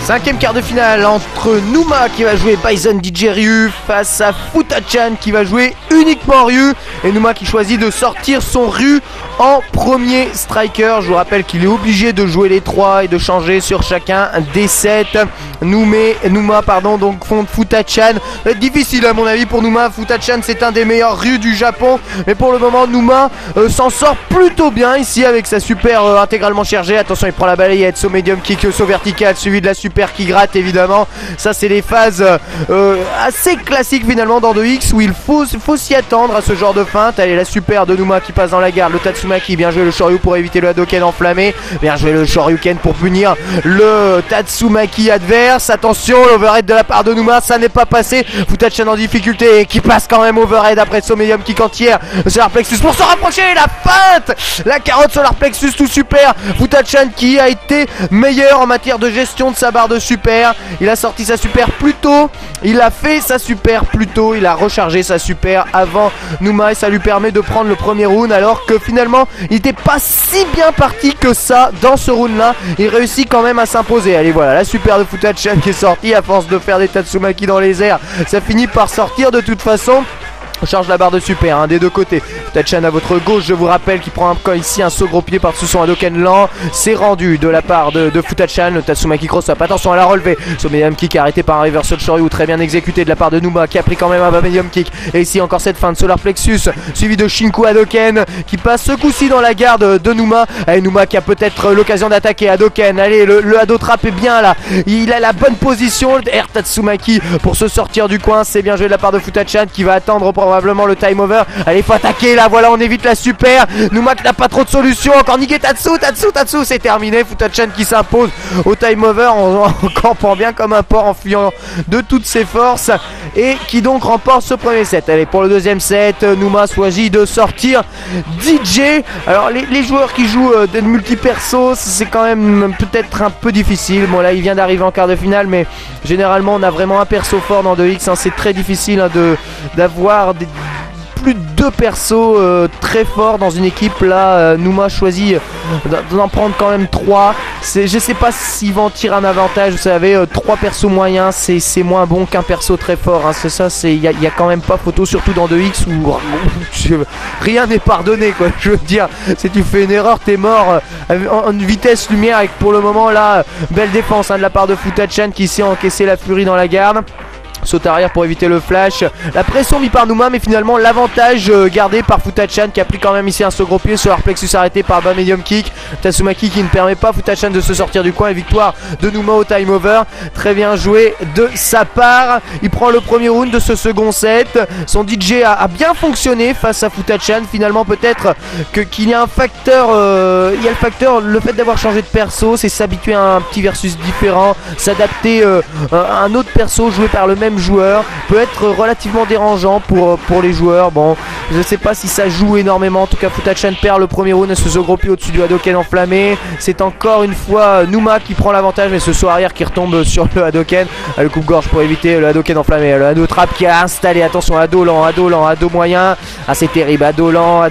5e quart de finale entre Numa qui va jouer Bison DJ Ryu face à Futachan qui va jouer uniquement Ryu. Et Numa qui choisit de sortir son Ryu en premier striker. Je vous rappelle qu'il est obligé de jouer les 3 et de changer sur chacun des 7. Numa donc font Futachan. Ça va être difficile à mon avis pour Numa. Futachan c'est un des meilleurs Ryu du Japon. Mais pour le moment Numa s'en sort plutôt bien ici avec sa super intégralement chargée. Attention, il prend la balayette, saut médium kick, saut vertical suivi de la super qui gratte évidemment. Ça c'est les phases assez classiques finalement dans 2X où il faut s'y attendre à ce genre de feinte. Allez, la super de Numa qui passe dans la garde, le Tatsumaki, bien joué le Shoryu pour éviter le Hadoken enflammé, bien joué le Shoryuken pour punir le Tatsumaki adverse. Attention, l'overhead de la part de Numa, ça n'est pas passé. Futachan en difficulté et qui passe quand même overhead après ce médium kick entière. Solar Plexus pour se rapprocher, la feinte, la carotte Solar Plexus tout super. Futachan qui a été meilleur en matière de gestion de sa barre de super. Il a sorti sa super plus tôt, il a fait sa super plus tôt, il a rechargé sa super avant Numa et ça lui permet de prendre le premier round alors que finalement il n'était pas si bien parti que ça dans ce round là. Il réussit quand même à s'imposer. Allez, voilà la super de Futachan qui est sortie à force de faire des Tatsumaki dans les airs. Ça finit par sortir de toute façon. On charge la barre de super des deux côtés. Futachan à votre gauche, je vous rappelle qu'il prend ici un saut gros pied par-dessus son Hadoken lent. C'est rendu de la part de Futachan. Le Tatsumaki cross-up, attention à la relever. Son medium kick arrêté par un reversal Shoryu, très bien exécuté de la part de Numa qui a pris quand même un bas medium kick. Et ici encore cette fin de Solar Plexus suivi de Shinku Hadoken qui passe ce coup-ci dans la garde de Numa. Et Numa qui a peut-être l'occasion d'attaquer Hadoken. Allez, le Hado trap est bien là. Il a la bonne position. Air Tatsumaki pour se sortir du coin. C'est bien joué de la part de Futachan qui va attendre probablement le time over. Allez, faut attaquer là, voilà, on évite la super. Numa qui n'a pas trop de solutions. Encore niqué Tatsu, c'est terminé. Futachan qui s'impose au time over en campant bien comme un porc, en fuyant de toutes ses forces et qui donc remporte ce premier set. Allez, pour le deuxième set, Numa choisit de sortir DJ. Alors les joueurs qui jouent des multi-perso, c'est quand même peut-être un peu difficile. Bon là il vient d'arriver en quart de finale, mais généralement on a vraiment un perso fort dans 2X, c'est très difficile d'avoir plus de 2 persos très forts dans une équipe. Là Numa choisit d'en prendre quand même 3. Je sais pas s'ils vont en tirer un avantage. Vous savez, 3 persos moyens c'est moins bon qu'un perso très fort, c'est ça, il y a quand même pas photo, surtout dans 2X où rien n'est pardonné quoi. Je veux dire, si tu fais une erreur t'es mort en vitesse lumière. Et pour le moment là, belle défense de la part de Futachan qui sait encaisser la furie dans la garde. Saute arrière pour éviter le flash. La pression mise par Numa, mais finalement l'avantage gardé par Futachan qui a pris quand même ici un saut gros pied. Solar Plexus arrêté par bas medium kick. Tatsumaki qui ne permet pas Futachan de se sortir du coin. Et victoire de Numa au time over. Très bien joué de sa part. Il prend le premier round de ce second set. Son DJ a bien fonctionné face à Futachan. Finalement peut-être qu'il y a un facteur, il y a le facteur, le fait d'avoir changé de perso, c'est s'habituer à un petit versus différent, s'adapter à un autre perso joué par le même joueur peut être relativement dérangeant pour les joueurs. Bon, je sais pas si ça joue énormément. En tout cas, Futachan perd le premier round et se gros pied au-dessus du Hadoken enflammé. C'est encore une fois Numa qui prend l'avantage, mais ce saut arrière qui retombe sur le Hadoken. Le coupe-gorge pour éviter le Hadoken enflammé. Le Hado trap qui a installé. Attention, Hado lent, Hado moyen. Ah, c'est terrible. Hado lent.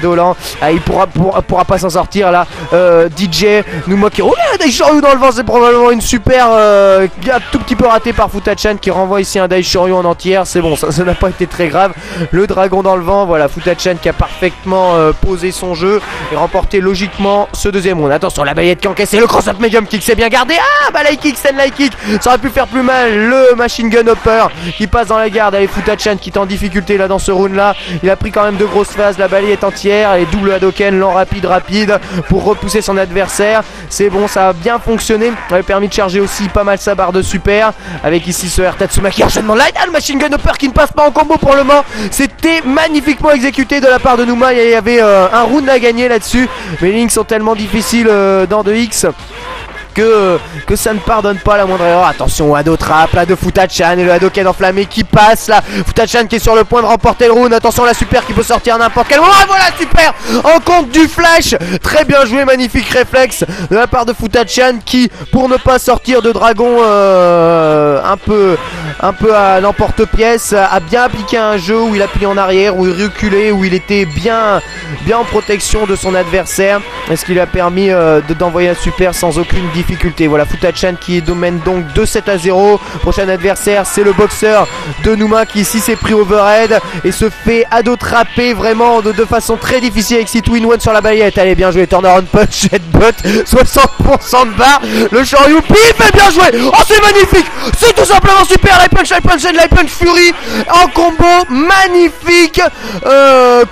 Ah, il pourra pas s'en sortir là. DJ Numa qui roule un Daishoryu dans le vent. C'est probablement une super un tout petit peu raté par Futachan qui renvoie ici un Daishoryu en entière. C'est bon, ça n'a pas été très grave. Le dragon dans le vent, voilà, Futachan qui a parfaitement posé son jeu et remporté logiquement ce deuxième round. Attention, la balayette qui encaisse, le cross-up medium kick, c'est bien gardé. Ah, bah light kick, stand light kick, ça aurait pu faire plus mal. Le machine gun hopper qui passe dans la garde. Allez, Futachan qui est en difficulté là dans ce round là. Il a pris quand même de grosses phases, la balayette entière et double Hadoken, lent rapide pour repousser son adversaire. C'est bon, ça a bien fonctionné. Ça avait permis de charger aussi pas mal sa barre de super avec ici ce Air Tatsumaki enchaînement là. Le machine gun hopper qui ne passe pas en combo pour le moment. C'était magnifiquement exécuté de la part de Numa. Il y avait un round à gagner là-dessus. Mais les lignes sont tellement difficiles dans 2X que ça ne pardonne pas la moindre erreur. Attention au Hado trap là de Futachan et le Hadoken enflammé qui passe là. Futachan qui est sur le point de remporter le round. Attention la super qui peut sortir à n'importe quel moment. Ah, voilà, super en compte du flash. Très bien joué, magnifique réflexe de la part de Futachan qui, pour ne pas sortir de dragon un peu à l'emporte-pièce, a bien appliqué un jeu où il appuie en arrière, où il reculait, où il était bien en protection de son adversaire. Et ce qui lui a permis d'envoyer la super sans aucune difficulté. difficulté. Voilà, Futachan qui domine donc 2-7-0. Prochain adversaire, c'est le boxeur de Numa qui ici s'est pris overhead et se fait ado-trapper vraiment de façon très difficile avec 6-2-in-1 sur la balayette. Allez, bien joué, turnaround punch, headbutt, 60% de barre. Le Shoryu, pif, et bien joué. Oh, c'est magnifique, c'est tout simplement super. Light punch, and light punch fury en combo, magnifique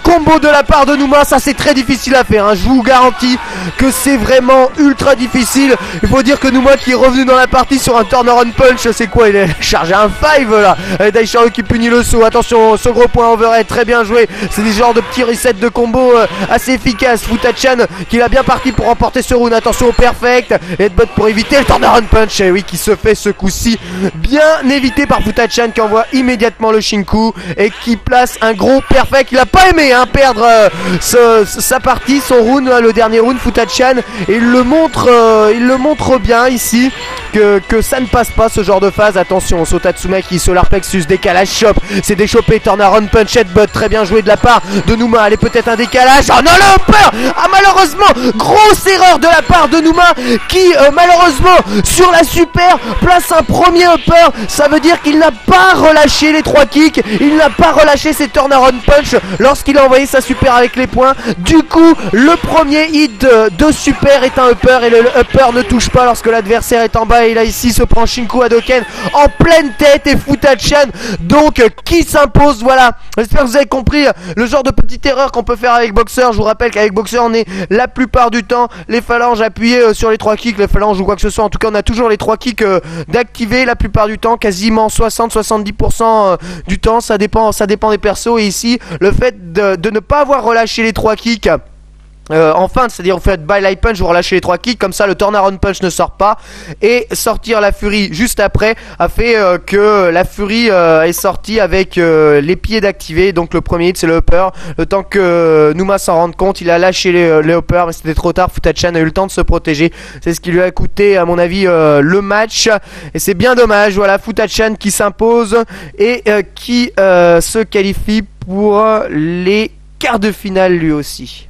combo de la part de Numa. Ça c'est très difficile à faire, hein. Je vous garantis que c'est vraiment ultra difficile. Il faut dire que Numa qui est revenu dans la partie sur un turnaround punch, c'est quoi, il est chargé un 5 là. Daisharu qui punit le saut, attention, ce gros point overhead, très bien joué. C'est des genres de petits resets de combo assez efficaces. Futachan qui l'a bien parti pour remporter ce round, attention au perfect, headbutt pour éviter le turnaround punch, et oui, qui se fait ce coup-ci bien évité par Futachan qui envoie immédiatement le Shinku et qui place un gros perfect. Il a pas aimé hein, perdre sa partie, son round, le dernier round, Futachan, et il le montre bien ici que ça ne passe pas ce genre de phase. Attention, Sotatsuma qui solar plexus, décalage chop, c'est déchopé, turnaround punch, headbutt, très bien joué de la part de Numa. Allez, peut-être un décalage, oh non, le upper, ah malheureusement, grosse erreur de la part de Numa qui malheureusement sur la super place un premier upper. Ça veut dire qu'il n'a pas relâché les 3 kicks, il n'a pas relâché ses turnaround punch lorsqu'il a envoyé sa super avec les points. Du coup, le premier hit de super est un upper et le upper ne touche pas lorsque l'adversaire est en bas. Et là ici se prend Shinku Hadoken en pleine tête et Futachan donc qui s'impose. Voilà, j'espère que vous avez compris le genre de petite erreur qu'on peut faire avec Boxer. Je vous rappelle qu'avec Boxer on est la plupart du temps les phalanges appuyées sur les 3 kicks, les phalanges ou quoi que ce soit. En tout cas on a toujours les 3 kicks d'activer la plupart du temps, quasiment 60-70% du temps, ça dépend des persos. Et ici le fait de ne pas avoir relâché les 3 kicks en fin, c'est-à-dire vous faites by light punch, vous relâchez les 3 kicks, comme ça le turnaround punch ne sort pas, et sortir la Fury juste après a fait que la Fury est sortie avec les pieds d'activer. Donc le premier hit c'est le upper, le temps que Numa s'en rende compte, il a lâché les uppers mais c'était trop tard. Futachan a eu le temps de se protéger, c'est ce qui lui a coûté à mon avis le match, et c'est bien dommage. Voilà, Futachan qui s'impose et qui se qualifie pour les quarts de finale lui aussi.